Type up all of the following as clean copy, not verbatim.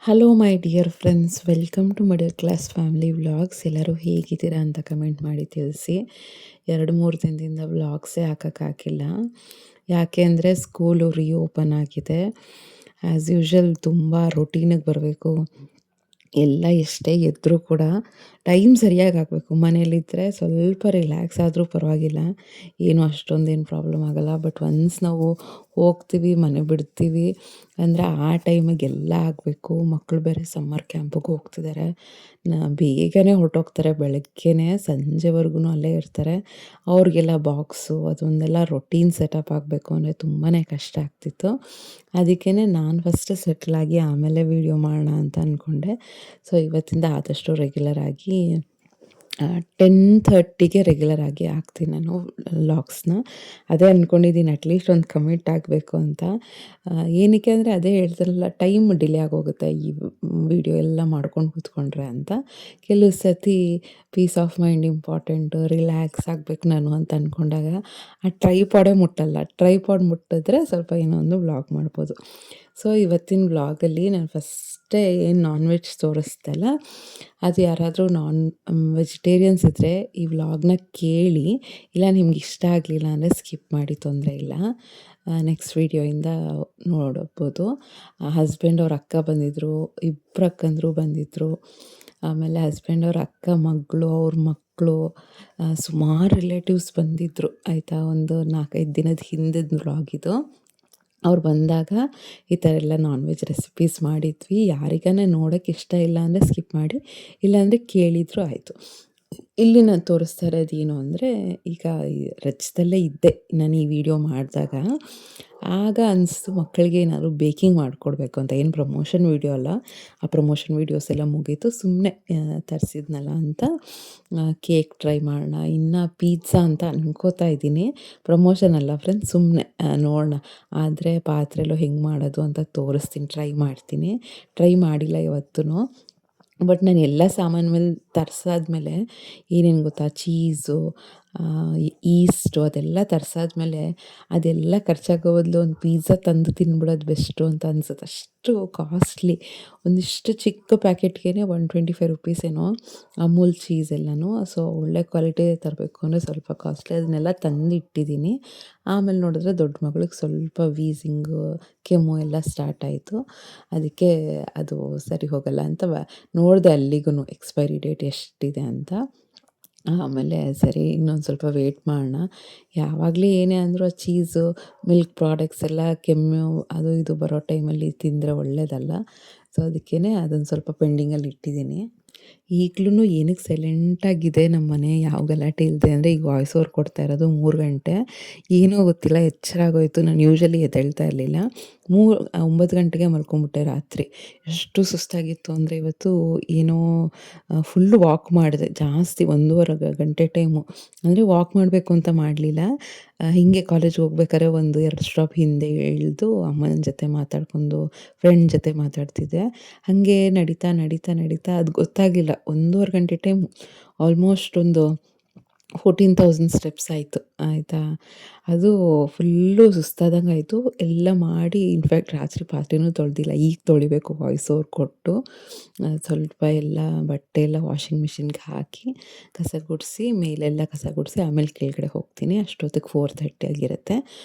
Hello my dear friends, welcome to middle class family vlogs. ಎಲ್ಲರೂ ಹೇಗಿದ್ದೀರಾ ಅಂತ comment ಮಾಡಿ ತಿಳಿಸಿ. 2-3 ದಿನದಿಂದ ವ್ಲಾಗ್ಸೇ ಹಾಕೋಕ್ಕಾಗಿಲ್ಲ. ಯಾಕೆ ಅಂದರೆ ಸ್ಕೂಲು ರೀಓಪನ್ ಆಗಿದೆ. ಆ್ಯಸ್ ಯೂಶ್ವಲ್ ತುಂಬ ರೊಟೀನಿಗೆ ಬರಬೇಕು. ಎಲ್ಲ ಎಷ್ಟೇ ಎದ್ದರೂ ಕೂಡ ಟೈಮ್ ಸರಿಯಾಗಿ ಆಗಬೇಕು. ಮನೇಲಿದ್ದರೆ ಸ್ವಲ್ಪ ರಿಲ್ಯಾಕ್ಸ್ ಆದರೂ ಪರವಾಗಿಲ್ಲ, ಏನು ಅಷ್ಟೊಂದೇನು ಪ್ರಾಬ್ಲಮ್ ಆಗೋಲ್ಲ. ಬಟ್ ಒನ್ಸ್ ನಾವು ಹೋಗ್ತೀವಿ, ಮನೆ ಬಿಡ್ತೀವಿ ಅಂದರೆ ಆ ಟೈಮಿಗೆಲ್ಲ ಆಗಬೇಕು. ಮಕ್ಕಳು ಬೇರೆ ಸಮ್ಮರ್ ಕ್ಯಾಂಪಿಗೆ ಹೋಗ್ತಿದ್ದಾರೆ. ಬೇಗನೆ ಹೊರಟೋಗ್ತಾರೆ. ಬೆಳಗ್ಗೆನೇ ಸಂಜೆವರೆಗೂ ಅಲ್ಲೇ ಇರ್ತಾರೆ. ಅವ್ರಿಗೆಲ್ಲ ಬಾಕ್ಸು ಅದೊಂದೆಲ್ಲ ರೊಟೀನ್ ಸೆಟಪ್ ಆಗಬೇಕು ಅಂದರೆ ತುಂಬಾ ಕಷ್ಟ ಆಗ್ತಿತ್ತು. ಅದಕ್ಕೇ ನಾನು ಫಸ್ಟ್ ಸೆಟ್ಲಾಗಿ ಆಮೇಲೆ ವೀಡಿಯೋ ಮಾಡೋಣ ಅಂತ ಅಂದ್ಕೊಂಡೆ. ಸೊ ಇವತ್ತಿಂದ ಆದಷ್ಟು ರೆಗ್ಯುಲರಾಗಿ 10:30ಗೆ ರೆಗ್ಯುಲರಾಗಿ ಹಾಕ್ತೀನಿ ನಾನು ವ್ಲಾಗ್ಸ್ನ. ಅದೇ ಅಂದ್ಕೊಂಡಿದ್ದೀನಿ, ಅಟ್ಲೀಸ್ಟ್ ಒಂದು ಕಮಿಟ್ ಆಗಬೇಕು ಅಂತ. ಏನಕ್ಕೆ ಅಂದರೆ ಅದೇ ಹೇಳ್ತಾರಲ್ಲ, ಟೈಮ್ ಡಿಲೇ ಆಗೋಗುತ್ತೆ ಈ ವಿಡಿಯೋ ಎಲ್ಲ ಮಾಡ್ಕೊಂಡು ಕೂತ್ಕೊಂಡ್ರೆ ಅಂತ. ಕೆಲವು ಸತಿ peace of mind important, relax ಆಗಬೇಕು ನಾನು ಅಂತ ಅಂದ್ಕೊಂಡಾಗ ಆ ಟ್ರೈಪಾಡೇ ಮುಟ್ಟಲ್ಲ. ಟ್ರೈಪಾಡ್ ಮುಟ್ಟಿದ್ರೆ ಸ್ವಲ್ಪ ಏನೋ ಒಂದು ವ್ಲಾಗ್ ಮಾಡ್ಬೋದು. ಸೊ ಇವತ್ತಿನ ವ್ಲಾಗಲ್ಲಿ ನಾನು ಫಸ್ಟೇ ಏನು ನಾನ್ ವೆಜ್ ತೋರಿಸ್ದಲ್ಲ, ಅದು ಯಾರಾದರೂ ವೆಜಿಟೇರಿಯನ್ಸ್ ಇದ್ದರೆ ಈ ವ್ಲಾಗ್ನ ಕೇಳಿ, ಇಲ್ಲ ನಿಮ್ಗೆ ಇಷ್ಟ ಆಗಲಿಲ್ಲ ಅಂದರೆ ಸ್ಕಿಪ್ ಮಾಡಿ, ತೊಂದರೆ ಇಲ್ಲ. ನೆಕ್ಸ್ಟ್ ವೀಡಿಯೋಯಿಂದ ನೋಡ್ಬೋದು. ಹಸ್ಬೆಂಡ್ ಅವ್ರ ಅಕ್ಕ ಬಂದಿದ್ದರು, ಇಬ್ಬರು ಅಕ್ಕಂದರು ಬಂದಿದ್ದರು. ಆಮೇಲೆ ಹಸ್ಬೆಂಡ್ ಅವ್ರ ಅಕ್ಕ ಮಗಳು, ಅವ್ರ ಮಕ್ಕಳು, ಸುಮಾರು ರಿಲೇಟಿವ್ಸ್ ಬಂದಿದ್ದರು ಆಯಿತಾ. ಒಂದು 4-5 ದಿನದ ಹಿಂದಿನ ವ್ಲಾಗ್. ಅವ್ರು ಬಂದಾಗ ಈ ಥರ ಎಲ್ಲ ನಾನ್ ವೆಜ್ ರೆಸಿಪೀಸ್ ಮಾಡಿದ್ವಿ. ಯಾರಿಗಾನ ನೋಡೋಕ್ಕೆ ಇಷ್ಟ ಇಲ್ಲ ಅಂದರೆ ಸ್ಕಿಪ್ ಮಾಡಿ, ಇಲ್ಲಾಂದರೆ ಕೇಳಿದರೂ ಆಯಿತು. ಇಲ್ಲಿ ನಾನು ತೋರಿಸ್ತಾ ಇರೋದು ಏನು ಅಂದರೆ, ಈಗ ಈ ರಜದಲ್ಲೇ ಇದ್ದೆ ನಾನು ಈ ವಿಡಿಯೋ ಮಾಡಿದಾಗ. ಆಗ ಅನಿಸ್ತು ಮಕ್ಕಳಿಗೆ ಏನಾದರೂ ಬೇಕಿಂಗ್ ಮಾಡಿಕೊಡ್ಬೇಕು ಅಂತ. ಏನು ಪ್ರಮೋಷನ್ ವೀಡಿಯೋ ಅಲ್ಲ, ಆ ಪ್ರಮೋಷನ್ ವೀಡಿಯೋಸ್ ಎಲ್ಲ ಮುಗೀತು. ಸುಮ್ಮನೆ ತರಿಸಿದ್ನಲ್ಲ ಅಂತ ಕೇಕ್ ಟ್ರೈ ಮಾಡೋಣ, ಇನ್ನು ಪಿಜ್ಜಾ ಅಂತ ಅನ್ಕೋತಾ ಇದ್ದೀನಿ. ಪ್ರಮೋಷನ್ ಅಲ್ಲ ಫ್ರೆಂಡ್ಸ್, ಸುಮ್ಮನೆ ನೋಡೋಣ. ಆದರೆ ಪಾತ್ರೆಲ್ಲೋ ಹೆಂಗೆ ಮಾಡೋದು ಅಂತ ತೋರಿಸ್ತೀನಿ, ಟ್ರೈ ಮಾಡ್ತೀನಿ. ಟ್ರೈ ಮಾಡಿಲ್ಲ ಇವತ್ತೂ. ಬಟ್ ನಾನು ಎಲ್ಲ ಸಾಮಾನು ಮೇಲೆ ತರಿಸಾದ್ಮೇಲೆ ಏನೇನು ಗೊತ್ತಾ, ಚೀಸು, ಈಸ್ಟು ಅದೆಲ್ಲ ತರಿಸಾದ್ಮೇಲೆ ಅದೆಲ್ಲ ಖರ್ಚಾಗೋ ಬದಲು ಒಂದು ಪಿಜ್ಜಾ ತಂದು ತಿನ್ಬಿಡೋದು ಬೆಸ್ಟು ಅಂತ ಅನ್ಸುತ್ತೆ. ಅಷ್ಟು ಕಾಸ್ಟ್ಲಿ. ಒಂದಿಷ್ಟು ಚಿಕ್ಕ ಪ್ಯಾಕೆಟ್ಗೆ 125 ರುಪೀಸ್ ಏನೋ ಅಮೂಲ್ ಚೀಸ್ ಎಲ್ಲನೂ. ಸೊ ಒಳ್ಳೆ ಕ್ವಾಲಿಟಿ ತರಬೇಕು ಅಂದರೆ ಸ್ವಲ್ಪ ಕಾಸ್ಟ್ಲಿ. ಅದನ್ನೆಲ್ಲ ತಂದು ಇಟ್ಟಿದ್ದೀನಿ. ಆಮೇಲೆ ನೋಡಿದ್ರೆ ದೊಡ್ಡ ಮಗಳಿಗೆ ಸ್ವಲ್ಪ ವೀಸಿಂಗು, ಕೆಮ್ಮು ಎಲ್ಲ ಸ್ಟಾರ್ಟ್ ಆಯಿತು. ಅದಕ್ಕೆ ಅದು ಸರಿ ಹೋಗಲ್ಲ ಅಂತ ನೋಡಿದೆ ಅಲ್ಲಿಗೂ ಎಕ್ಸ್ಪೈರಿ ಡೇಟ್ ಎಷ್ಟಿದೆ ಅಂತ. ಆಮೇಲೆ ಸರಿ ಇನ್ನೊಂದು ಸ್ವಲ್ಪ ವೆಯ್ಟ್ ಮಾಡೋಣ. ಯಾವಾಗಲೂ ಏನೇ ಅಂದರೂ ಚೀಸು, ಮಿಲ್ಕ್ ಪ್ರಾಡಕ್ಟ್ಸ್ ಎಲ್ಲ ಕೆಮ್ಮು ಅದು ಇದು ಬರೋ ಟೈಮಲ್ಲಿ ತಿಂದರೆ ಒಳ್ಳೆಯದಲ್ಲ. ಸೊ ಅದಕ್ಕೇ ಅದನ್ನು ಸ್ವಲ್ಪ ಪೆಂಡಿಂಗಲ್ಲಿ ಇಟ್ಟಿದ್ದೀನಿ. ಈಗಲೂ ಏನಕ್ಕೆ ಸೈಲೆಂಟಾಗಿದೆ ನಮ್ಮ ಮನೆ, ಯಾವ ಗಲಾಟೆ ಇಲ್ಲದೆ ಅಂದರೆ, ಈಗ ವಾಯ್ಸ್ ಓವರ್ ಕೊಡ್ತಾ ಇರೋದು 3 ಗಂಟೆ. ಏನೋ ಗೊತ್ತಿಲ್ಲ, ಎಚ್ಚರ ಆಗೋಯಿತು. ನಾನು ಯೂಶ್ವಲಿ ಎದ್ದೇಳ್ತಾ ಇರಲಿಲ್ಲ. 9 ಗಂಟೆಗೆ ಮಲ್ಕೊಂಬಿಟ್ಟೆ ರಾತ್ರಿ. ಎಷ್ಟು ಸುಸ್ತಾಗಿತ್ತು ಅಂದರೆ ಇವತ್ತು ಏನೋ ಫುಲ್ಲು ವಾಕ್ ಮಾಡಿದೆ ಜಾಸ್ತಿ, 1.5 ಗಂಟೆ ಟೈಮು. ಅಂದರೆ ವಾಕ್ ಮಾಡಬೇಕು ಅಂತ ಮಾಡಲಿಲ್ಲ, ಹೀಗೆ ಕಾಲೇಜ್ಗೆ ಹೋಗ್ಬೇಕಾದ್ರೆ 1-2 ಸ್ಟಾಪ್ ಹಿಂದೆ ಇಳಿದು ಅಮ್ಮನ ಜೊತೆ ಮಾತಾಡ್ಕೊಂಡು ಫ್ರೆಂಡ್ ಜೊತೆ ಮಾತಾಡ್ತಿದ್ದೆ. ಹಾಗೆ ನಡೀತಾ ನಡೀತಾ ನಡೀತಾ ಅದು ಗೊತ್ತಾಗಲಿಲ್ಲ, 1.5 ಗಂಟೆ ಟೈಮು ಆಲ್ಮೋಸ್ಟ್ ಒಂದು 14,000 ಸ್ಟೆಪ್ಸ್ ಆಯಿತು ಆಯಿತಾ. ಅದು ಫುಲ್ಲು ಸುಸ್ತಾದಂಗೆ ಆಯಿತು. ಎಲ್ಲ ಮಾಡಿ ಇನ್ಫ್ಯಾಕ್ಟ್ ರಾತ್ರಿ ಪಾತ್ರೆನೂ ತೊಳೆದಿಲ್ಲ, ಈಗ ತೊಳಿಬೇಕು ವಾಯ್ಸ್ ಓವರ್ ಕೊಟ್ಟು. ಸ್ವಲ್ಪ ಎಲ್ಲ ಬಟ್ಟೆ ಎಲ್ಲ ವಾಷಿಂಗ್ ಮಿಷಿನ್ಗೆ ಹಾಕಿ ಕಸ ಗುಡಿಸಿ, ಮೇಲೆಲ್ಲ ಕಸ ಗುಡಿಸಿ ಆಮೇಲೆ ಕೆಳಗಡೆ ಹೋಗ್ತೀನಿ. ಅಷ್ಟೊತ್ತಿಗೆ 4:30 ಆಗಿರುತ್ತೆ.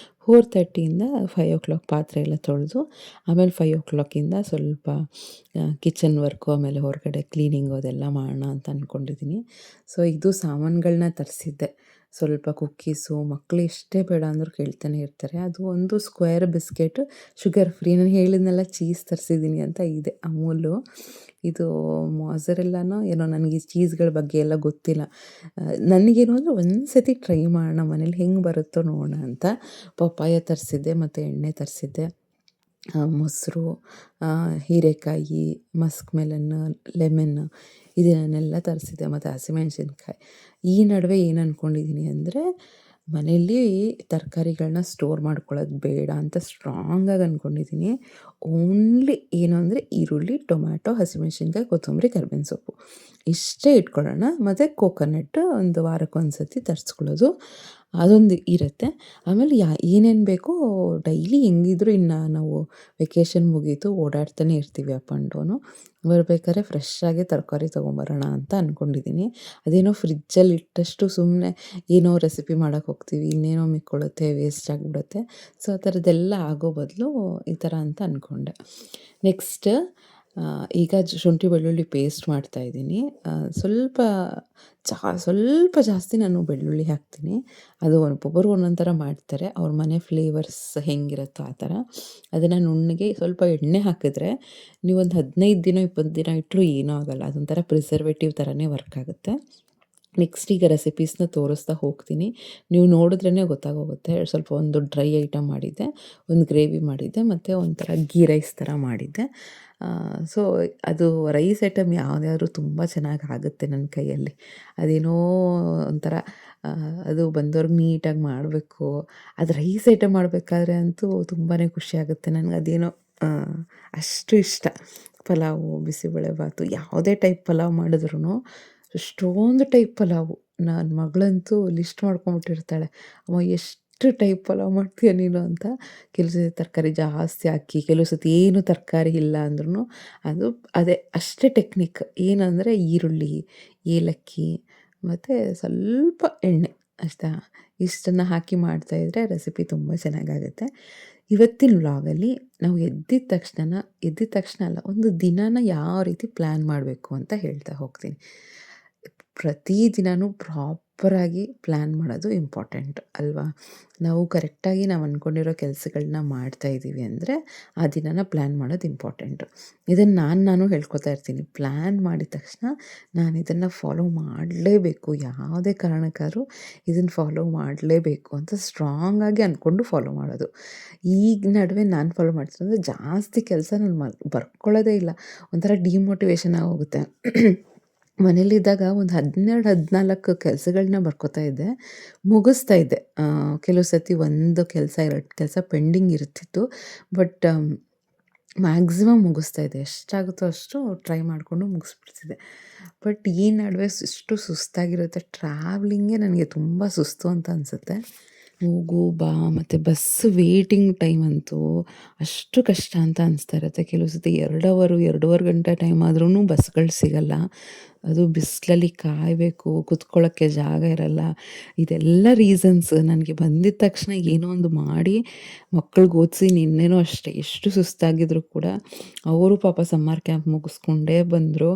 4:30ಇಂದ 5 o'clock ಪಾತ್ರೆ ಎಲ್ಲ ತೊಳೆದು, ಆಮೇಲೆ 5 o'clockಯಿಂದ ಸ್ವಲ್ಪ ಕಿಚನ್ ವರ್ಕು, ಆಮೇಲೆ ಹೊರಗಡೆ ಕ್ಲೀನಿಂಗು ಅದೆಲ್ಲ ಮಾಡೋಣ ಅಂತ ಅಂದ್ಕೊಂಡಿದ್ದೀನಿ. ಸೊ ಇದು ಸಾಮಾನುಗಳನ್ನ ತರಿಸಿದ್ದೆ. ಸ್ವಲ್ಪ ಕುಕ್ಕೀಸು, ಮಕ್ಕಳು ಎಷ್ಟೇ ಬೇಡ ಅಂದರೂ ಕೇಳ್ತಾನೆ ಇರ್ತಾರೆ. ಅದು ಒಂದು ಸ್ಕ್ವೇರ್ ಬಿಸ್ಕೆಟು, ಶುಗರ್ ಫ್ರೀ. ನಾನು ಹೇಳಿದ್ನಲ್ಲ ಚೀಸ್ ತರಿಸಿದ್ದೀನಿ ಅಂತ, ಇದೆ ಅಮೂಲು. ಇದು ಮೊಸರೆಲ್ಲನೋ ಏನೋ, ನನಗೆ ಈ ಚೀಸ್ಗಳ ಬಗ್ಗೆ ಎಲ್ಲ ಗೊತ್ತಿಲ್ಲ. ನನಗೇನು ಅಂದರೆ ಒಂದು ಸತಿ ಟ್ರೈ ಮಾಡೋಣ ಮನೇಲಿ ಹೆಂಗೆ ಬರುತ್ತೋ ನೋಡೋಣ ಅಂತ. ಪಪ್ಪಾಯ ತರಿಸಿದ್ದೆ ಮತ್ತು ಎಣ್ಣೆ ತರಿಸಿದ್ದೆ, ಮೊಸರು, ಹೀರೆಕಾಯಿ, ಮಸ್ಕ್ ಮೆಲನ್ನು, ಲೆಮನ್ನು ಇದನ್ನೆಲ್ಲ ತರಿಸಿದ್ದೆ ಮತ್ತು ಹಸಿಮೆಣ್ಸಿನ್ಕಾಯಿ. ಈ ನಡುವೆ ಏನು ಅಂದ್ಕೊಂಡಿದ್ದೀನಿ ಅಂದರೆ, ಮನೆಯಲ್ಲಿ ತರಕಾರಿಗಳನ್ನ ಸ್ಟೋರ್ ಮಾಡ್ಕೊಳ್ಳೋದು ಬೇಡ ಅಂತ ಸ್ಟ್ರಾಂಗಾಗಿ ಅಂದ್ಕೊಂಡಿದ್ದೀನಿ. ಓನ್ಲಿ ಏನು ಅಂದರೆ ಈರುಳ್ಳಿ, ಟೊಮ್ಯಾಟೊ, ಹಸಿಮೆಣ್ಸಿನ್ಕಾಯಿ, ಕೊತ್ತಂಬರಿ, ಕರಿಬೇವಿನ ಸೊಪ್ಪು ಇಷ್ಟೇ ಇಟ್ಕೊಳ್ಳೋಣ. ಮತ್ತು ಕೋಕೋನಟ್ ಒಂದು ವಾರಕ್ಕೊಂದು ಸತಿ ತರಿಸ್ಕೊಳ್ಳೋದು. ಅದೊಂದು ಇರುತ್ತೆ. ಆಮೇಲೆ ಏನೇನು ಬೇಕೋ ಡೈಲಿ ಹೆಂಗಿದ್ರು ಇನ್ನು ನಾವು ವೆಕೇಷನ್ ಮುಗೀತು ಓಡಾಡ್ತಾನೆ ಇರ್ತೀವಿ ಅಪ್ ಆ್ಯಂಡ್ ಡೌನು. ಬರ್ಬೇಕಾದ್ರೆ ಫ್ರೆಶ್ಶಾಗೆ ತರಕಾರಿ ತೊಗೊಂಬರೋಣ ಅಂತ ಅಂದ್ಕೊಂಡಿದ್ದೀನಿ. ಅದೇನೋ ಫ್ರಿಜ್ಜಲ್ಲಿ ಇಟ್ಟಷ್ಟು ಸುಮ್ಮನೆ ಏನೋ ರೆಸಿಪಿ ಮಾಡೋಕ್ಕೆ ಹೋಗ್ತೀವಿ, ಇನ್ನೇನೋ ಮಿಕ್ಕೊಳ್ಳುತ್ತೆ, ವೇಸ್ಟ್ ಆಗಿಬಿಡುತ್ತೆ. ಸೊ ಆ ಥರದ್ದೆಲ್ಲ ಆಗೋ ಬದಲು ಈ ಥರ ಅಂತ ಅಂದ್ಕೊಂಡೆ. ನೆಕ್ಸ್ಟ್ ಈಗ ಶುಂಠಿ ಬೆಳ್ಳುಳ್ಳಿ ಪೇಸ್ಟ್ ಮಾಡ್ತಾಯಿದ್ದೀನಿ. ಸ್ವಲ್ಪ ಜಾಸ್ತಿ ನಾನು ಬೆಳ್ಳುಳ್ಳಿ ಹಾಕ್ತೀನಿ. ಅದು ಒಬ್ಬೊಬ್ಬರು ಒಂದೊಂದು ಥರ ಮಾಡ್ತಾರೆ. ಅವ್ರ ಮನೆ ಫ್ಲೇವರ್ಸ್ ಹೆಂಗಿರುತ್ತೋ ಆ ಥರ. ಅದನ್ನು ನುಣ್ಣಗೆ ಸ್ವಲ್ಪ ಎಣ್ಣೆ ಹಾಕಿದ್ರೆ ನೀವೊಂದು 15 ದಿನ 20 ದಿನ ಇಟ್ಟರೂ ಏನೂ ಆಗೋಲ್ಲ. ಅದೊಂಥರ ಪ್ರಿಸರ್ವೇಟಿವ್ ಥರನೇ ವರ್ಕ್ ಆಗುತ್ತೆ. ನೆಕ್ಸ್ಟ್ ಈಗ ರೆಸಿಪೀಸ್ನ ತೋರಿಸ್ತಾ ಹೋಗ್ತೀನಿ. ನೀವು ನೋಡಿದ್ರೇ ಗೊತ್ತಾಗೋಗುತ್ತೆ. ಸ್ವಲ್ಪ ಒಂದು ಡ್ರೈ ಐಟಮ್ ಮಾಡಿದ್ದೆ, ಒಂದು ಗ್ರೇವಿ ಮಾಡಿದ್ದೆ, ಮತ್ತು ಒಂಥರ ಗೀ ರೈಸ್ ಥರ ಮಾಡಿದ್ದೆ. ಸೊ ಅದು ರೈಸ್ ಐಟಮ್ ಯಾವ್ದ್ಯಾದ್ರೂ ತುಂಬ ಚೆನ್ನಾಗಿ ಆಗುತ್ತೆ ನನ್ನ ಕೈಯಲ್ಲಿ. ಅದೇನೋ ಒಂಥರ ಅದು ಬಂದವ್ರಿಗೆ ನೀಟಾಗಿ ಮಾಡಬೇಕು. ಅದು ರೈಸ್ ಐಟಮ್ ಮಾಡಬೇಕಾದ್ರೆ ಅಂತೂ ತುಂಬಾ ಖುಷಿಯಾಗುತ್ತೆ ನನಗೆ. ಅದೇನೋ ಅಷ್ಟು ಇಷ್ಟ. ಪಲಾವು, ಬಿಸಿಬೇಳೆಬಾತು ಯಾವುದೇ ಟೈಪ್ ಪಲಾವ್ ಮಾಡಿದ್ರೂ ಎಷ್ಟೊಂದು ಟೈಪ್ ಪಲಾವು. ನನ್ನ ಮಗಳಂತೂ ಲಿಸ್ಟ್ ಮಾಡ್ಕೊಂಬಿಟ್ಟಿರ್ತಾಳೆ, ಅಮ್ಮ ಎಷ್ಟು ಟೈಪ್ ಪಲಾವ್ ಮಾಡ್ತೀಯ ನೀನು ಅಂತ. ಕೆಲವು ಸತಿ ತರಕಾರಿ ಜಾಸ್ತಿ ಹಾಕಿ, ಕೆಲವು ಸತಿ ಏನು ತರಕಾರಿ ಇಲ್ಲ ಅಂದ್ರೂ ಅದೇ ಅಷ್ಟೇ ಟೆಕ್ನಿಕ್. ಏನಂದರೆ ಈರುಳ್ಳಿ, ಏಲಕ್ಕಿ ಮತ್ತು ಸ್ವಲ್ಪ ಎಣ್ಣೆ ಅಷ್ಟೇ. ಇಷ್ಟನ್ನು ಹಾಕಿ ಮಾಡ್ತಾಯಿದ್ರೆ ರೆಸಿಪಿ ತುಂಬ ಚೆನ್ನಾಗಾಗುತ್ತೆ. ಇವತ್ತಿನ ವ್ಲಾಗಲ್ಲಿ ನಾವು ಎದ್ದಿದ ತಕ್ಷಣ ಅಲ್ಲ, ಒಂದು ದಿನಾನ ಯಾವ ರೀತಿ ಪ್ಲ್ಯಾನ್ ಮಾಡಬೇಕು ಅಂತ ಹೇಳ್ತಾ ಹೋಗ್ತೀನಿ. ಪ್ರತಿ ದಿನವೂ ಪ್ರಾಪರಾಗಿ ಪ್ಲ್ಯಾನ್ ಮಾಡೋದು ಇಂಪಾರ್ಟೆಂಟ್ ಅಲ್ವಾ? ನಾವು ಕರೆಕ್ಟಾಗಿ ನಾವು ಅಂದ್ಕೊಂಡಿರೋ ಕೆಲಸಗಳನ್ನ ಮಾಡ್ತಾಯಿದ್ದೀವಿ ಅಂದರೆ ಆ ದಿನನ ಪ್ಲ್ಯಾನ್ ಮಾಡೋದು ಇಂಪಾರ್ಟೆಂಟು. ಇದನ್ನು ನಾನು ಹೇಳ್ಕೊತಾ ಇರ್ತೀನಿ. ಪ್ಲ್ಯಾನ್ ಮಾಡಿದ ತಕ್ಷಣ ನಾನು ಇದನ್ನು ಫಾಲೋ ಮಾಡಲೇಬೇಕು, ಯಾವುದೇ ಕಾರಣಕ್ಕಾದ್ರೂ ಇದನ್ನು ಫಾಲೋ ಮಾಡಲೇಬೇಕು ಅಂತ ಸ್ಟ್ರಾಂಗಾಗಿ ಅಂದ್ಕೊಂಡು ಫಾಲೋ ಮಾಡೋದು. ಈಗ ನಡುವೆ ನಾನು ಫಾಲೋ ಮಾಡ್ತಿರೋದು ಜಾಸ್ತಿ ಕೆಲಸ ನಾನು ಬರ್ಕೊಳ್ಳೋದೇ ಇಲ್ಲ. ಒಂಥರ ಡಿಮೋಟಿವೇಶನ್ ಆಗೋಗುತ್ತೆ. ಮನೇಲಿದ್ದಾಗ ಒಂದು 12-14 ಕೆಲಸಗಳನ್ನ ಬರ್ಕೋತಾ ಇದ್ದೆ, ಮುಗಿಸ್ತಾ ಇದ್ದೆ. ಕೆಲವು ಸತಿ ಒಂದು ಕೆಲಸ 2 ಕೆಲಸ ಪೆಂಡಿಂಗ್ ಇರ್ತಿತ್ತು. ಬಟ್ ಮ್ಯಾಕ್ಸಿಮಮ್ ಮುಗಿಸ್ತಾ ಇದ್ದೆ. ಎಷ್ಟಾಗುತ್ತೋ ಅಷ್ಟು ಟ್ರೈ ಮಾಡಿಕೊಂಡು ಮುಗಿಸ್ಬಿಡ್ತಿದ್ದೆ. ಬಟ್ ಈ ನಡುವೆ ಇಷ್ಟು ಸುಸ್ತಾಗಿರುತ್ತೆ. ಟ್ರಾವ್ಲಿಂಗೇ ನನಗೆ ತುಂಬ ಸುಸ್ತು ಅಂತ ಅನಿಸುತ್ತೆ. ಹೋಗು ಬಾ ಮತ್ತು ಬಸ್ ವೇಟಿಂಗ್ ಟೈಮ್ ಅಂತೂ ಅಷ್ಟು ಕಷ್ಟ ಅಂತ ಅನಿಸ್ತಾ ಇರುತ್ತೆ. ಕೆಲವು ಸತಿ 2 ಗಂಟೆ ಟೈಮ್ ಆದ್ರೂ ಬಸ್ಗಳು ಸಿಗಲ್ಲ. ಅದು ಬಿಸಿಲಲ್ಲಿ ಕಾಯಬೇಕು, ಕುತ್ಕೊಳ್ಳೋಕ್ಕೆ ಜಾಗ ಇರಲ್ಲ. ಇದೆಲ್ಲ ರೀಸನ್ಸ್. ನನಗೆ ಬಂದಿದ್ದ ತಕ್ಷಣ ಏನೋ ಒಂದು ಮಾಡಿ ಮಕ್ಕಳಿಗೆ ಓದಿಸಿ, ನಿನ್ನೆನೂ ಅಷ್ಟೇ ಎಷ್ಟು ಸುಸ್ತಾಗಿದ್ರು ಕೂಡ ಅವರು ಪಾಪ ಸಮ್ಮರ್ ಕ್ಯಾಂಪ್ ಮುಗಿಸ್ಕೊಂಡೇ ಬಂದರು.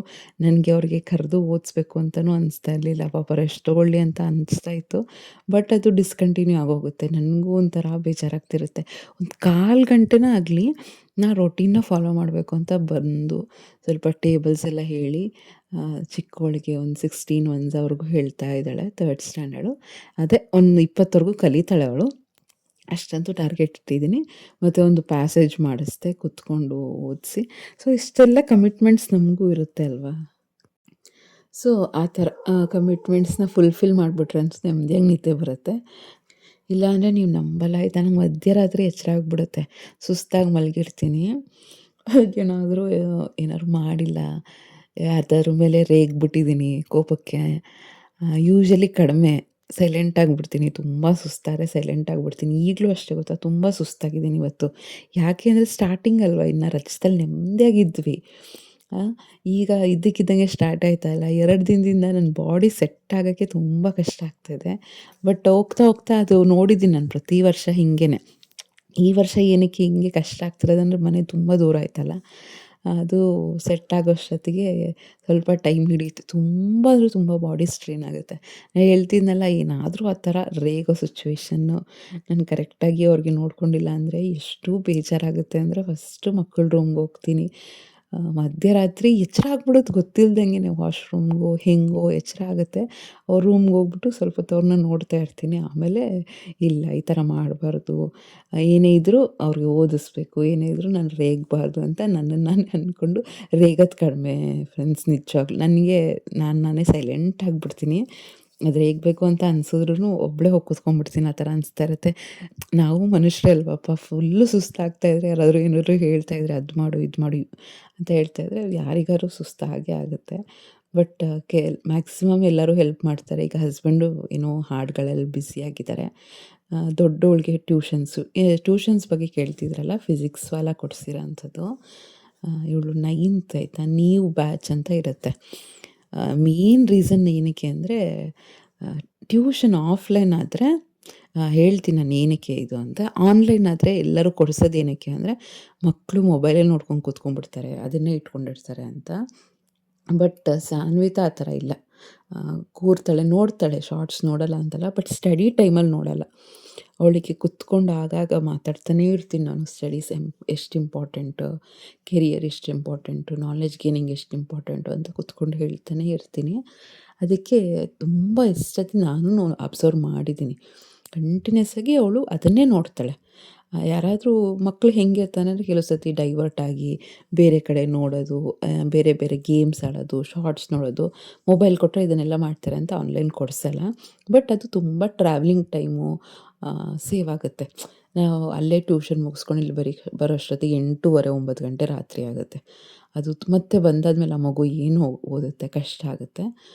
ನನಗೆ ಅವ್ರಿಗೆ ಕರೆದು ಓದಿಸ್ಬೇಕು ಅಂತಲೂ ಅನಿಸ್ತಾ ಇರಲಿಲ್ಲ. ಪಾಪ ರೆಸ್ಟ್ ತೊಗೊಳ್ಳಿ ಅಂತ ಅನಿಸ್ತಾ ಇತ್ತು. ಬಟ್ ಅದು ಡಿಸ್ಕಂಟಿನ್ಯೂ ಆಗೋಗುತ್ತೆ. ನನಗೂ ಒಂಥರ ಬೇಜಾರಾಗ್ತಿರುತ್ತೆ. ಒಂದು 1/4 ಗಂಟೆನೇ ಆಗಲಿ ನಾನು ರೊಟೀನ್ನ ಫಾಲೋ ಮಾಡಬೇಕು ಅಂತ ಬಂದು ಸ್ವಲ್ಪ ಟೇಬಲ್ಸ್ ಎಲ್ಲ ಹೇಳಿ, ಚಿಕ್ಕವಳಿಗೆ ಒಂದು 16 ಅವ್ರಿಗೂ ಹೇಳ್ತಾ ಇದ್ದಾಳೆ, 3rd ಸ್ಟ್ಯಾಂಡರ್ಡು. ಅದೇ ಒಂದು 20ವರೆಗೂ ಕಲಿತಾಳೆ ಅವಳು. ಅಷ್ಟಂತೂ ಟಾರ್ಗೆಟ್ ಇಟ್ಟಿದ್ದೀನಿ. ಮತ್ತು ಒಂದು ಪ್ಯಾಸೇಜ್ ಮಾಡಿಸ್ದೆ ಕೂತ್ಕೊಂಡು ಓದಿಸಿ. ಸೊ ಇಷ್ಟೆಲ್ಲ ಕಮಿಟ್ಮೆಂಟ್ಸ್ ನಮಗೂ ಇರುತ್ತೆ ಅಲ್ವಾ? ಸೊ ಆ ಥರ ಕಮಿಟ್ಮೆಂಟ್ಸ್ನ ಫುಲ್ಫಿಲ್ ಮಾಡಿಬಿಟ್ರೆ ಅಂತ ನೆಮ್ಮದಿಯಾಗಿ ನಿದ್ದೆ ಬರುತ್ತೆ. ಇಲ್ಲಾಂದರೆ ನೀವು ನಂಬಲ್ಲ, ಆಯಿತಾ, ನಂಗೆ ಮಧ್ಯರಾತ್ರಿ ಎಚ್ಚರ ಆಗಿಬಿಡುತ್ತೆ. ಸುಸ್ತಾಗಿ ಮಲಗಿರ್ತೀನಿ. ಏನಾದ್ರು ಮಾಡಿಲ್ಲ, ಯಾರ್ದಾದ್ರ ಮೇಲೆ ರೇಗ್ಬಿಟ್ಟಿದ್ದೀನಿ ಕೋಪಕ್ಕೆ. ಯೂಶ್ವಲಿ ಕಡಿಮೆ ಸೈಲೆಂಟ್ ಆಗಿಬಿಡ್ತೀನಿ. ತುಂಬ ಸುಸ್ತಾದರೆ ಸೈಲೆಂಟ್ ಆಗಿಬಿಡ್ತೀನಿ. ಈಗಲೂ ಅಷ್ಟೇ ಗೊತ್ತಾ, ತುಂಬ ಸುಸ್ತಾಗಿದ್ದೀನಿ ಇವತ್ತು. ಯಾಕೆ ಅಂದರೆ ಸ್ಟಾರ್ಟಿಂಗ್ ಅಲ್ವಾ, ಇನ್ನು ರಜದಲ್ಲಿ ನೆಮ್ಮದಿಯಾಗಿದ್ವಿ. ಈಗ ಇದ್ದಕ್ಕಿದ್ದಂಗೆ ಸ್ಟಾರ್ಟ್ ಆಯ್ತಲ್ಲ, 2 ದಿನದಿಂದ ನನ್ನ ಬಾಡಿ ಸೆಟ್ ಆಗೋಕ್ಕೆ ತುಂಬ ಕಷ್ಟ ಆಗ್ತಾಯಿದೆ. ಬಟ್ ಹೋಗ್ತಾ ಅದು ನೋಡಿದ್ದೀನಿ ನಾನು ಪ್ರತಿ ವರ್ಷ ಹಿಂಗೇ. ಈ ವರ್ಷ ಏನಕ್ಕೆ ಹಿಂಗೆ ಕಷ್ಟ ಆಗ್ತಿರೋದಂದ್ರೆ ಮನೆ ತುಂಬ ದೂರ ಆಯ್ತಲ್ಲ, ಅದು ಸೆಟ್ ಆಗೋಷ್ಟೊತ್ತಿಗೆ ಸ್ವಲ್ಪ ಟೈಮ್ ಹಿಡಿಯುತ್ತೆ. ತುಂಬ ಅಂದರೆ ತುಂಬ ಬಾಡಿ ಸ್ಟ್ರೈನ್ ಆಗುತ್ತೆ. ನಾನು ಹೇಳ್ತಿದ್ನಲ್ಲ, ಏನಾದರೂ ಆ ಥರ ರೇಗೋ ಸಿಚುವೇಶನ್ನು ನಾನು ಕರೆಕ್ಟಾಗಿ ಅವ್ರಿಗೆ ನೋಡ್ಕೊಂಡಿಲ್ಲ ಅಂದರೆ ಎಷ್ಟು ಬೇಜಾರಾಗುತ್ತೆ ಅಂದರೆ, ಫಸ್ಟು ಮಕ್ಕಳ ರೂಮ್ಗೆ ಹೋಗ್ತೀನಿ. ಮಧ್ಯರಾತ್ರಿ ಎಚ್ಚರ ಆಗ್ಬಿಡುತ್ತೆ ಗೊತ್ತಿಲ್ದಂಗೆ, ವಾಶ್ರೂಮ್ಗೋ ಹೆಂಗೋ ಎಚ್ಚರ ಆಗುತ್ತೆ. ಅವ್ರ ರೂಮ್ಗೆ ಹೋಗ್ಬಿಟ್ಟು ಸ್ವಲ್ಪ ಹೊತ್ತು ಅವ್ರನ್ನ ನೋಡ್ತಾ ಇರ್ತೀನಿ. ಆಮೇಲೆ ಇಲ್ಲ, ಈ ಥರ ಮಾಡಬಾರ್ದು, ಏನೇ ಇದ್ದರೂ ಅವ್ರಿಗೆ ಓದಿಸ್ಬೇಕು, ಏನೇ ಇದ್ದರೂ ನಾನು ರೇಗಬಾರ್ದು ಅಂತ ನನ್ನನ್ನು ನಾನು ಅಂದ್ಕೊಂಡು ರೇಗೋದು ಕಡಿಮೆ ಫ್ರೆಂಡ್ಸ್. ನಿಜವಾಗ್ಲೂ ನನಗೆ ನಾನೇ ಸೈಲೆಂಟ್ ಆಗಿಬಿಡ್ತೀನಿ. ಅದು ರೇಗಬೇಕು ಅಂತ ಅನ್ಸಿದ್ರೂ ಒಬ್ಬಳೇ ಹೋಗಿ ಕೂತ್ಕೊಂಡ್ಬಿಡ್ತೀನಿ. ಆ ಥರ ಅನಿಸ್ತಾ ಇರುತ್ತೆ. ನಾವು ಮನುಷ್ಯರೇ ಅಲ್ವಪ್ಪ, ಫುಲ್ಲು ಸುಸ್ತಾಗ್ತಾಯಿದ್ರೆ ಯಾರಾದರೂ ಏನಾದರೂ ಹೇಳ್ತಾಯಿದ್ರೆ ಅದು ಮಾಡು ಇದು ಮಾಡು ಅಂತ ಹೇಳ್ತಾಯಿದ್ರೆ ಯಾರಿಗಾದ್ರೂ ಸುಸ್ತು ಆಗೇ ಆಗುತ್ತೆ. ಬಟ್ ಮ್ಯಾಕ್ಸಿಮಮ್ ಎಲ್ಲರೂ ಹೆಲ್ಪ್ ಮಾಡ್ತಾರೆ. ಈಗ ಹಸ್ಬೆಂಡು ಏನೋ ಹಾಡುಗಳಲ್ಲಿ ಬ್ಯುಸಿಯಾಗಿದ್ದಾರೆ. ದೊಡ್ಡೋಳಿಗೆ ಟ್ಯೂಷನ್ಸ್ ಬಗ್ಗೆ ಕೇಳ್ತಿದ್ರಲ್ಲ, ಫಿಸಿಕ್ಸ್ ಎಲ್ಲ ಕೊಡಿಸಿರೋ ಅಂಥದ್ದು. ಇವಳು 9th ಆಯಿತಾ, ನ್ಯೂ ಬ್ಯಾಚ್ ಅಂತ ಇರುತ್ತೆ. ಮೇನ್ ರೀಸನ್ ಏನಕ್ಕೆ ಅಂದರೆ, ಟ್ಯೂಷನ್ ಆಫ್‌ಲೈನ್ ಆದರೆ ಹೇಳ್ತೀನಿ ನಾನು ಏನಕ್ಕೆ ಇದು ಅಂತ. ಆನ್‌ಲೈನ್ ಆದರೆ ಎಲ್ಲರೂ ಕೊಡಿಸೋದು ಏನಕ್ಕೆ ಅಂದರೆ, ಮಕ್ಕಳು ಮೊಬೈಲಲ್ಲಿ ನೋಡ್ಕೊಂಡು ಕೂತ್ಕೊಂಡ್ಬಿಡ್ತಾರೆ, ಅದನ್ನೇ ಇಟ್ಕೊಂಡಿರ್ತಾರೆ ಅಂತ. ಬಟ್ ಸಾನ್ವಿತಾ ಆ ಥರ ಇಲ್ಲ. ಕೂರ್ತಾಳೆ, ನೋಡ್ತಾಳೆ, ಶಾರ್ಟ್ಸ್ ನೋಡಲ್ಲ ಅಂತಲ್ಲ, ಬಟ್ ಸ್ಟಡಿ ಟೈಮಲ್ಲಿ ನೋಡಲ್ಲ. ಅವಳಿಗೆ ಕುತ್ಕೊಂಡು ಆಗಾಗ ಮಾತಾಡ್ತಾನೇ ಇರ್ತೀನಿ ನಾನು. ಸ್ಟಡೀಸ್ ಎಷ್ಟು ಇಂಪಾರ್ಟೆಂಟು, ಕೆರಿಯರ್ ಎಷ್ಟು ಇಂಪಾರ್ಟೆಂಟು, ನಾಲೆಡ್ಜ್ ಗೇನಿಂಗ್ ಎಷ್ಟು ಇಂಪಾರ್ಟೆಂಟು ಅಂತ ಕುತ್ಕೊಂಡು ಹೇಳ್ತಾನೇ ಇರ್ತೀನಿ. ಅದಕ್ಕೆ ತುಂಬ ಎಷ್ಟೊತ್ತಿ ನಾನೂ ಅಬ್ಸರ್ವ್ ಮಾಡಿದ್ದೀನಿ. ಕಂಟಿನ್ಯೂಸ್ ಆಗಿ ಅವಳು ಅದನ್ನೇ ನೋಡ್ತಾಳೆ. ಯಾರಾದರೂ ಮಕ್ಕಳು ಹೆಂಗಿರ್ತಾನೆ ಅಂದರೆ, ಕೆಲವು ಸತಿ ಡೈವರ್ಟ್ ಆಗಿ ಬೇರೆ ಕಡೆ ನೋಡೋದು, ಬೇರೆ ಬೇರೆ ಗೇಮ್ಸ್ ಆಡೋದು, ಶಾರ್ಟ್ಸ್ ನೋಡೋದು, ಮೊಬೈಲ್ ಕೊಟ್ಟರೆ ಇದನ್ನೆಲ್ಲ ಮಾಡ್ತಾರೆ ಅಂತ ಆನ್‌ಲೈನ್ ಕೊಡಿಸಲ್ಲ. ಬಟ್ ಅದು ತುಂಬ ಟ್ರಾವೆಲಿಂಗ್ ಟೈಮು ಸೇವ್ ಆಗುತ್ತೆ. ನಾವು ಅಲ್ಲೇ ಟ್ಯೂಷನ್ ಮುಗಿಸ್ಕೊಂಡು ಇಲ್ಲಿ ಬರೋ ಅಷ್ಟೊತ್ತಿಗೆ 8:30, 9 ಗಂಟೆ ರಾತ್ರಿ ಆಗುತ್ತೆ. ಅದು ಮತ್ತೆ ಬಂದಾದ್ಮೇಲೆ ಆ ಮಗು ಏನು ಓದುತ್ತೆ, ಕಷ್ಟ ಆಗುತ್ತೆ.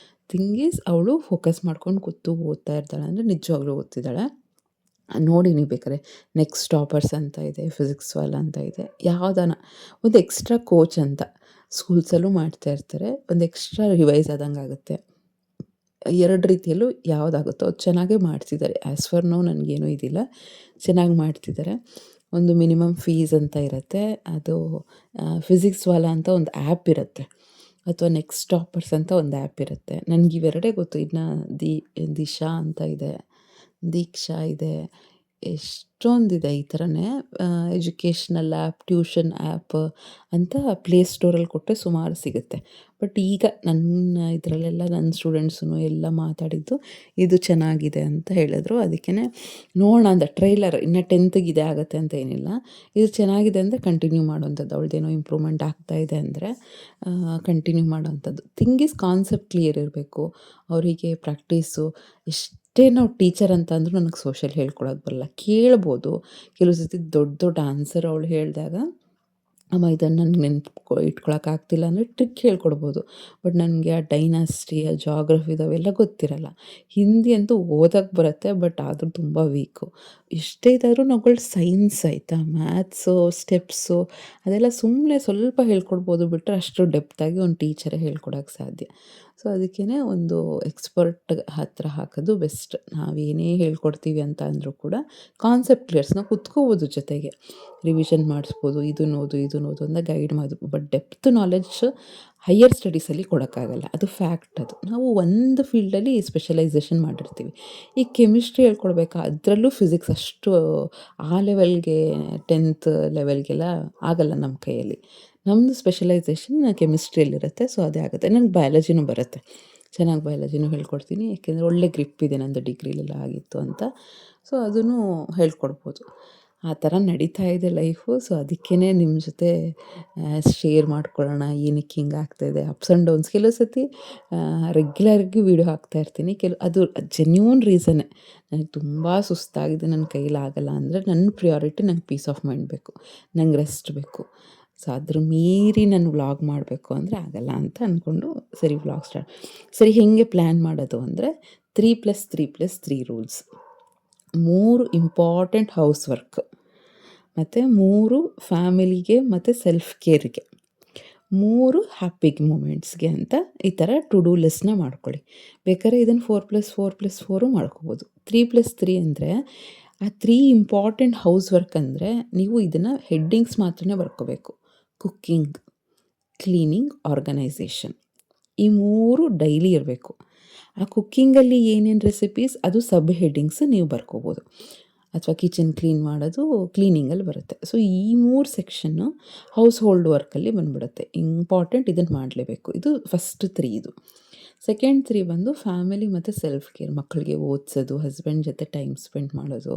ಥಿಂಗ್ ಈಸ್, ಅವಳು ಫೋಕಸ್ ಮಾಡ್ಕೊಂಡು ಕೂತು ಓದ್ತಾ ಇರ್ತಾಳೆ ಅಂದರೆ ನಿಜವಾಗ್ಲೂ ಓದ್ತಿದ್ದಾಳೆ. ನೋಡಿ ನೀವು ಬೇಕಾದ್ರೆ ನೆಕ್ಸ್ಟ್ ಟಾಪರ್ಸ್ ಅಂತ ಇದೆ, ಫಿಸಿಕ್ಸ್ ವಾಲ ಅಂತ ಇದೆ, ಯಾವುದಾನ ಒಂದು ಎಕ್ಸ್ಟ್ರಾ ಕೋಚ್ ಅಂತ ಸ್ಕೂಲ್ಸಲ್ಲೂ ಮಾಡ್ತಾ ಇರ್ತಾರೆ. ಒಂದು ಎಕ್ಸ್ಟ್ರಾ ರಿವೈಸ್ ಆದಂಗೆ ಆಗುತ್ತೆ. 2 ರೀತಿಯಲ್ಲೂ ಯಾವುದಾಗುತ್ತೋ ಅದು ಚೆನ್ನಾಗೇ ಮಾಡ್ತಿದ್ದಾರೆ. ಆ್ಯಸ್ ಫರ್ ನೌ ನನಗೇನೂ ಇದಿಲ್ಲ, ಚೆನ್ನಾಗಿ ಮಾಡ್ತಿದ್ದಾರೆ. ಒಂದು ಮಿನಿಮಮ್ ಫೀಸ್ ಅಂತ ಇರುತ್ತೆ. ಅದು ಫಿಸಿಕ್ಸ್ ವಾಲ ಅಂತ ಒಂದು ಆ್ಯಪ್ ಇರುತ್ತೆ, ಅಥವಾ ನೆಕ್ಸ್ಟ್ ಟಾಪರ್ಸ್ ಅಂತ ಒಂದು ಆ್ಯಪ್ ಇರುತ್ತೆ. ನನಗೆ ಇವೆರಡೇ ಗೊತ್ತು. ಇನ್ನು ದಿಶಾ ಅಂತ ಇದೆ, ದೀಕ್ಷಾ ಇದೆ, ಎಷ್ಟೊಂದಿದೆ ಈ ಥರನೇ ಎಜುಕೇಷ್ನಲ್ ಆ್ಯಪ್, ಟ್ಯೂಷನ್ ಆ್ಯಪ್ ಅಂತ ಪ್ಲೇಸ್ಟೋರಲ್ಲಿ ಕೊಟ್ಟರೆ ಸುಮಾರು ಸಿಗುತ್ತೆ. ಬಟ್ ಈಗ ನನ್ನ ಇದರಲ್ಲೆಲ್ಲ ನನ್ನ ಸ್ಟೂಡೆಂಟ್ಸೂ ಎಲ್ಲ ಮಾತಾಡಿದ್ದು ಇದು ಚೆನ್ನಾಗಿದೆ ಅಂತ ಹೇಳಿದ್ರು. ಅದಕ್ಕೇ ನೋಡೋಣ ಅಂತ ಟ್ರೈಲರ್. ಇನ್ನು 10th ಇದೇ ಆಗುತ್ತೆ ಅಂತ ಏನಿಲ್ಲ. ಇದು ಚೆನ್ನಾಗಿದೆ ಅಂದರೆ ಕಂಟಿನ್ಯೂ ಮಾಡುವಂಥದ್ದು. ಅವಳದೇನೋ ಇಂಪ್ರೂವ್ಮೆಂಟ್ ಆಗ್ತಾಯಿದೆ ಅಂದರೆ ಕಂಟಿನ್ಯೂ ಮಾಡೋವಂಥದ್ದು. ಥಿಂಗ್ ಈಸ್ ಕಾನ್ಸೆಪ್ಟ್ ಕ್ಲಿಯರ್ ಇರಬೇಕು ಅವರಿಗೆ. ಪ್ರಾಕ್ಟೀಸು ಎಷ್ಟೇ ನಾವು ಟೀಚರ್ ಅಂತ ಅಂದರೂ ನನಗೆ ಸೋಷಿಯಲ್ ಹೇಳ್ಕೊಳಕ್ಕೆ ಬರಲ್ಲ. ಕೇಳ್ಬೋದು ಕೆಲವು ಸತಿ ದೊಡ್ಡ ದೊಡ್ಡ ಆನ್ಸರ್ ಅವಳು ಹೇಳಿದಾಗ, ಅಮ್ಮ ಇದನ್ನು ನನಗೆ ಇಟ್ಕೊಳಕ್ಕಾಗ್ತಿಲ್ಲ ಅಂದರೆ ಟ್ರಿಕ್ ಹೇಳ್ಕೊಡ್ಬೋದು. ಬಟ್ ನನಗೆ ಆ ಡೈನಾಸ್ಟಿ, ಆ ಜಾಗ್ರಫಿ ಅವೆಲ್ಲ ಗೊತ್ತಿರಲ್ಲ. ಹಿಂದಿ ಅಂತೂ ಓದಕ್ಕೆ ಬರುತ್ತೆ, ಬಟ್ ಆದರೂ ತುಂಬ ವೀಕು. ಎಷ್ಟೇ ಇದ್ದಾದರೂ ನಾವುಗಳು ಸೈನ್ಸ್ ಆಯಿತಾ, ಮ್ಯಾಥ್ಸು, ಸ್ಟೆಪ್ಸು ಅದೆಲ್ಲ ಸುಮ್ಮನೆ ಸ್ವಲ್ಪ ಹೇಳ್ಕೊಡ್ಬೋದು ಬಿಟ್ಟರೆ, ಅಷ್ಟು ಡೆಪ್ತಾಗಿ ಒಂದು ಟೀಚರೇ ಹೇಳ್ಕೊಡೋಕ್ಕೆ ಸಾಧ್ಯ. ಸೊ ಅದಕ್ಕೇ ಒಂದು ಎಕ್ಸ್ಪರ್ಟ್ ಹತ್ತಿರ ಹಾಕೋದು ಬೆಸ್ಟ್. ನಾವೇನೇ ಹೇಳ್ಕೊಡ್ತೀವಿ ಅಂತ ಅಂದರೂ ಕೂಡ ಕಾನ್ಸೆಪ್ಟ್ ಕ್ಲಿಯರ್ಸ್ ನಾವು ಕುತ್ಕೋಬೋದು, ಜೊತೆಗೆ ರಿವಿಷನ್ ಮಾಡಿಸ್ಬೋದು, ಇದನ್ನು ಓದು ಅಂತ ಗೈಡ್ ಮಾಡೋದು. ಬಟ್ ಡೆಪ್ತ್ ನಾಲೆಡ್ಜ್ ಹೈಯರ್ ಸ್ಟಡೀಸಲ್ಲಿ ಕೊಡೋಕ್ಕಾಗಲ್ಲ, ಅದು ಫ್ಯಾಕ್ಟ್. ಅದು ನಾವು ಒಂದು ಫೀಲ್ಡಲ್ಲಿ ಸ್ಪೆಷಲೈಸೇಷನ್ ಮಾಡಿರ್ತೀವಿ. ಈ ಕೆಮಿಸ್ಟ್ರಿ ಹೇಳ್ಕೊಡ್ಬೇಕಾ, ಅದರಲ್ಲೂ ಫಿಸಿಕ್ಸ್ ಅಷ್ಟು ಆ ಲೆವೆಲ್ಗೆ 10th ಲೆವೆಲ್ಗೆಲ್ಲ ಆಗಲ್ಲ ನಮ್ಮ ಕೈಯಲ್ಲಿ. ನಮ್ಮದು ಸ್ಪೆಷಲೈಸೇಷನ್ ಕೆಮಿಸ್ಟ್ರಿಯಲ್ಲಿರುತ್ತೆ. ಸೊ ಅದೇ ಆಗುತ್ತೆ. ನನಗೆ ಬಯಾಲಜಿನೂ ಬರುತ್ತೆ, ಚೆನ್ನಾಗಿ ಬಯಾಲಜಿನೂ ಹೇಳ್ಕೊಡ್ತೀನಿ. ಯಾಕೆಂದರೆ ಒಳ್ಳೆ ಗ್ರಿಪ್ ಇದೆ ನಂದು, ಡಿಗ್ರಿಲೆಲ್ಲ ಆಗಿತ್ತು ಅಂತ. ಸೊ ಅದನ್ನು ಹೇಳ್ಕೊಡ್ಬೋದು. ಆ ಥರ ನಡೀತಾ ಇದೆ ಲೈಫು. ಸೊ ಅದಕ್ಕೇ ನಿಮ್ಮ ಜೊತೆ ಶೇರ್ ಮಾಡ್ಕೊಳ್ಳೋಣ, ಏನಕ್ಕೆ ಹಿಂಗೆ ಆಗ್ತಾಯಿದೆ, ಅಪ್ಸ್ ಆ್ಯಂಡ್ ಡೌನ್ಸ್. ಕೆಲವು ಸತಿ ರೆಗ್ಯುಲರಾಗಿ ವೀಡಿಯೋ ಹಾಕ್ತಾಯಿರ್ತೀನಿ. ಅದು ಜೆನ್ಯೂನ್ ರೀಸನ್ನೇ. ನನಗೆ ತುಂಬ ಸುಸ್ತಾಗಿದೆ, ನನ್ನ ಕೈಲಾಗಲ್ಲ ಅಂದರೆ, ನನ್ನ ಪ್ರಿಯಾರಿಟಿ ನಂಗೆ ಪೀಸ್ ಆಫ್ ಮೈಂಡ್ ಬೇಕು, ನಂಗೆ ರೆಸ್ಟ್ ಬೇಕು. ಸೊ ಅದ್ರ ಮೀರಿ ನಾನು ವ್ಲಾಗ್ ಮಾಡಬೇಕು ಅಂದರೆ ಆಗಲ್ಲ ಅಂತ ಅಂದ್ಕೊಂಡು ಸರಿ ವ್ಲಾಗ್ ಸರಿ ಹೇಗೆ ಪ್ಲ್ಯಾನ್ ಮಾಡೋದು ಅಂದರೆ, 3+3+3 ರೂಲ್ಸ್. 3 ಇಂಪಾರ್ಟೆಂಟ್ ಹೌಸ್ ವರ್ಕ್, ಮತ್ತು 3 ಫ್ಯಾಮಿಲಿಗೆ ಮತ್ತು ಸೆಲ್ಫ್ ಕೇರಿಗೆ, 3 ಹ್ಯಾಪಿ ಮೂಮೆಂಟ್ಸ್ಗೆ ಅಂತ ಈ ಥರ ಟು ಡೂ ಲಿಸ್ಟ್ನ ಮಾಡ್ಕೊಳ್ಳಿ. ಬೇಕಾದ್ರೆ ಇದನ್ನು 4+4+4 ಮಾಡ್ಕೋಬೋದು. 3+3 ಅಂದರೆ ಆ 3 ಇಂಪಾರ್ಟೆಂಟ್ ಹೌಸ್ ವರ್ಕ್ ಅಂದರೆ, ನೀವು ಇದನ್ನು ಹೆಡ್ಡಿಂಗ್ಸ್ ಮಾತ್ರನೇ ಬರ್ಕೋಬೇಕು. ಕುಕ್ಕಿಂಗ್, ಕ್ಲೀನಿಂಗ್, ಆರ್ಗನೈಸೇಷನ್, ಈ 3 ಡೈಲಿ ಇರಬೇಕು. ಆ ಕುಕ್ಕಿಂಗಲ್ಲಿ ಏನೇನು ರೆಸಿಪೀಸ್ ಅದು ಸಬ್ ಹೆಡ್ಡಿಂಗ್ಸ್ ನೀವು ಬರ್ಕೋಬೋದು, ಅಥವಾ ಕಿಚನ್ ಕ್ಲೀನ್ ಮಾಡೋದು ಕ್ಲೀನಿಂಗಲ್ಲಿ ಬರುತ್ತೆ. ಸೊ ಈ 3 ಸೆಕ್ಷನ್ನು ಹೌಸ್ ಹೋಲ್ಡ್ ವರ್ಕಲ್ಲಿ ಬಂದುಬಿಡುತ್ತೆ. ಇಂಪಾರ್ಟೆಂಟ್, ಇದನ್ನು ಮಾಡಲೇಬೇಕು. ಇದು ಫಸ್ಟ್ 3. ಇದು ಸೆಕೆಂಡ್ 3 ಬಂದು ಫ್ಯಾಮಿಲಿ ಮತ್ತು ಸೆಲ್ಫ್ ಕೇರ್. ಮಕ್ಕಳಿಗೆ ಓದಿಸೋದು, ಹಸ್ಬೆಂಡ್ ಜೊತೆ ಟೈಮ್ ಸ್ಪೆಂಡ್ ಮಾಡೋದು,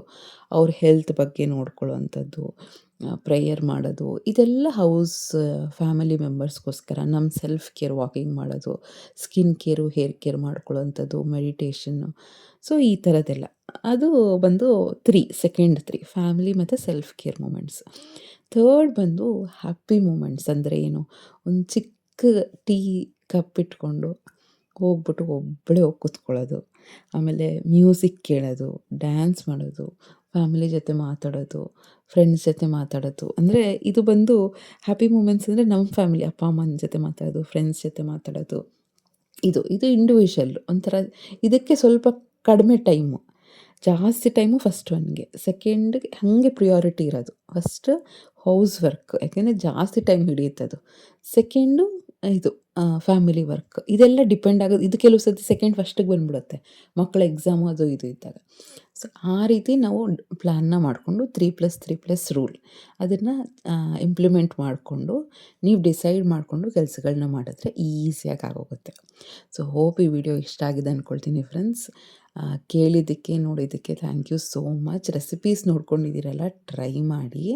ಅವ್ರ ಹೆಲ್ತ್ ಬಗ್ಗೆ ನೋಡ್ಕೊಳ್ಳೋವಂಥದ್ದು, ಪ್ರೇಯರ್ ಮಾಡೋದು, ಇದೆಲ್ಲ ಫ್ಯಾಮಿಲಿ ಮೆಂಬರ್ಸ್ಗೋಸ್ಕರ. ನಮ್ಮ ಸೆಲ್ಫ್ ಕೇರ್, ವಾಕಿಂಗ್ ಮಾಡೋದು, ಸ್ಕಿನ್ ಕೇರು, ಹೇರ್ ಕೇರ್ ಮಾಡ್ಕೊಳ್ಳೋವಂಥದ್ದು, ಮೆಡಿಟೇಷನ್ನು. ಸೊ ಈ ಥರದ್ದೆಲ್ಲ ಅದು ಬಂದು ಸೆಕೆಂಡ್ 3 ಫ್ಯಾಮಿಲಿ ಮತ್ತು ಸೆಲ್ಫ್ ಕೇರ್ ಮೂಮೆಂಟ್ಸ್. ಥರ್ಡ್ ಬಂದು ಹ್ಯಾಪಿ ಮೂಮೆಂಟ್ಸ್ ಅಂದರೆ ಏನು, ಒಂದು ಚಿಕ್ಕ ಟೀ ಕಪ್ ಇಟ್ಕೊಂಡು ಹೋಗ್ಬಿಟ್ಟು ಒಬ್ಬಳೇ ಹೋಗಿ ಕೂತ್ಕೊಳ್ಳೋದು. ಆಮೇಲೆ ಮ್ಯೂಸಿಕ್ ಕೇಳೋದು, ಡ್ಯಾನ್ಸ್ ಮಾಡೋದು, ಫ್ಯಾಮಿಲಿ ಜೊತೆ ಮಾತಾಡೋದು, ಫ್ರೆಂಡ್ಸ್ ಜೊತೆ ಮಾತಾಡೋದು. ಅಂದರೆ ಇದು ಬಂದು ಹ್ಯಾಪಿ ಮೂಮೆಂಟ್ಸ್ ಅಂದರೆ ನಮ್ಮ ಫ್ಯಾಮಿಲಿ ಅಪ್ಪ ಅಮ್ಮನ ಜೊತೆ ಮಾತಾಡೋದು, ಫ್ರೆಂಡ್ಸ್ ಜೊತೆ ಮಾತಾಡೋದು. ಇದು ಇಂಡಿವಿಜುವಲ್ ಒಂಥರ ಇದಕ್ಕೆ ಸ್ವಲ್ಪ ಕಡಿಮೆ ಟೈಮು. ಜಾಸ್ತಿ ಟೈಮು ಫಸ್ಟ್ ಒನ್‌ಗೆ, ಸೆಕೆಂಡ್‌ಗೆ ಹಾಗೆ ಪ್ರಿಯಾರಿಟಿ ಇರೋದು. ಫಸ್ಟ್ ಹೌಸ್ ವರ್ಕ್ ಯಾಕೆಂದರೆ ಜಾಸ್ತಿ ಟೈಮ್ ಹಿಡಿಯುತ್ತದು. ಸೆಕೆಂಡು ಇದು ಫ್ಯಾಮಿಲಿ ವರ್ಕ್. ಇದೆಲ್ಲ ಡಿಪೆಂಡ್ ಆಗೋದು. ಇದು ಕೆಲವು ಸರ್ತಿ ಸೆಕೆಂಡ್ ಫಸ್ಟಿಗೆ ಬಂದ್ಬಿಡುತ್ತೆ. ಮಕ್ಕಳ ಎಕ್ಸಾಮು ಅದು ಇದು ಇದ್ದಾಗ. ಸೊ ಆ ರೀತಿ ನಾವು ಪ್ಲ್ಯಾನ್ನ ಮಾಡಿಕೊಂಡು 3+3+ ರೂಲ್ ಅದನ್ನು ಇಂಪ್ಲಿಮೆಂಟ್ ಮಾಡಿಕೊಂಡು ನೀವು ಡಿಸೈಡ್ ಮಾಡಿಕೊಂಡು ಕೆಲಸಗಳನ್ನ ಮಾಡಿದ್ರೆ ಈಸಿಯಾಗಿ ಆಗೋಗುತ್ತೆ. ಸೊ ಹೋಪ್ ಈ ವಿಡಿಯೋ ಇಷ್ಟ ಆಗಿದೆ ಅಂದ್ಕೊಳ್ತೀನಿ ಫ್ರೆಂಡ್ಸ್. ಕೇಳಿದ್ದಕ್ಕೆ ನೋಡಿದ್ದಕ್ಕೆ thank you so much. Recipes ನೋಡ್ಕೊಂಡಿದ್ದೀರಲ್ಲ ಟ್ರೈ ಮಾಡಿ.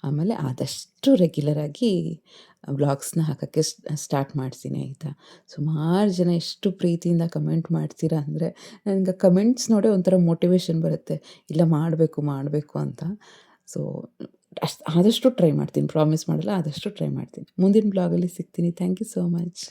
ಆಮೇಲೆ ಆದಷ್ಟು ರೆಗ್ಯುಲರಾಗಿ ವ್ಲಾಗ್ಸ್ನ ಹಾಕೋಕ್ಕೆ ಸ್ಟಾರ್ಟ್ ಮಾಡ್ತೀನಿ ಆಯಿತಾ. ಸುಮಾರು ಜನ ಎಷ್ಟು ಪ್ರೀತಿಯಿಂದ ಕಮೆಂಟ್ ಮಾಡ್ತೀರಾ ಅಂದರೆ ನನಗೆ ಕಮೆಂಟ್ಸ್ ನೋಡೇ ಒಂಥರ ಮೋಟಿವೇಶನ್ ಬರುತ್ತೆ. ಇಲ್ಲ ಮಾಡಬೇಕು ಅಂತ. ಸೊ ಆದಷ್ಟು ಟ್ರೈ ಮಾಡ್ತೀನಿ. ಪ್ರಾಮಿಸ್ ಮಾಡಲ್ಲ, ಆದಷ್ಟು ಟ್ರೈ ಮಾಡ್ತೀನಿ. ಮುಂದಿನ ಬ್ಲಾಗಲ್ಲಿ ಸಿಗ್ತೀನಿ. Thank you so much.